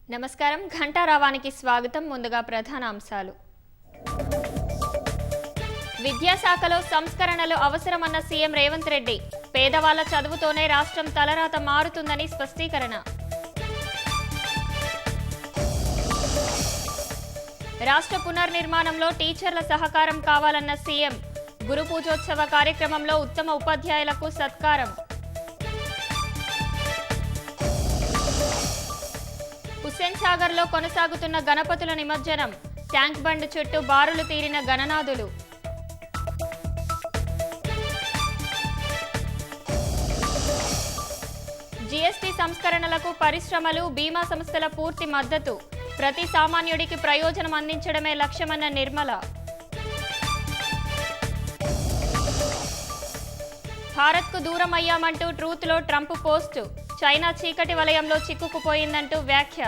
నమస్కారం ఘంటారావానికి స్వాగతం. ముందుగా ప్రధాన అంశాలు. విద్యాశాఖలో సంస్కరణలు అవసరమన్న సీఎం రేవంత్ రెడ్డి. పేదవాళ్ల చదువుతోనే రాష్ట్రం తలరాత మారుతుందని స్పష్టీకరణ. రాష్ట్ర పునర్నిర్మాణంలో టీచర్ల సహకారం కావాలన్న సీఎం. గురు పూజోత్సవ కార్యక్రమంలో ఉత్తమ ఉపాధ్యాయులకు సత్కారం. హుస్సేన్ సాగర్ లో కొనసాగుతున్న గణపతుల నిమజ్జనం. ట్యాంక్ బండ్ చుట్టూ బారులు తీరిన గణనాథులు. జీఎస్టీ సంస్కరణలకు పరిశ్రమలు, బీమా సంస్థల పూర్తి మద్దతు. ప్రతి సామాన్యుడికి ప్రయోజనం అందించడమే లక్ష్యమన్న నిర్మల. భారత్కు దూరం అయ్యామంటూ ట్రూత్లో ట్రంప్ పోస్టు. చైనా చీకటి వలయంలో చిక్కుకుపోయిందంటూ వ్యాఖ్య.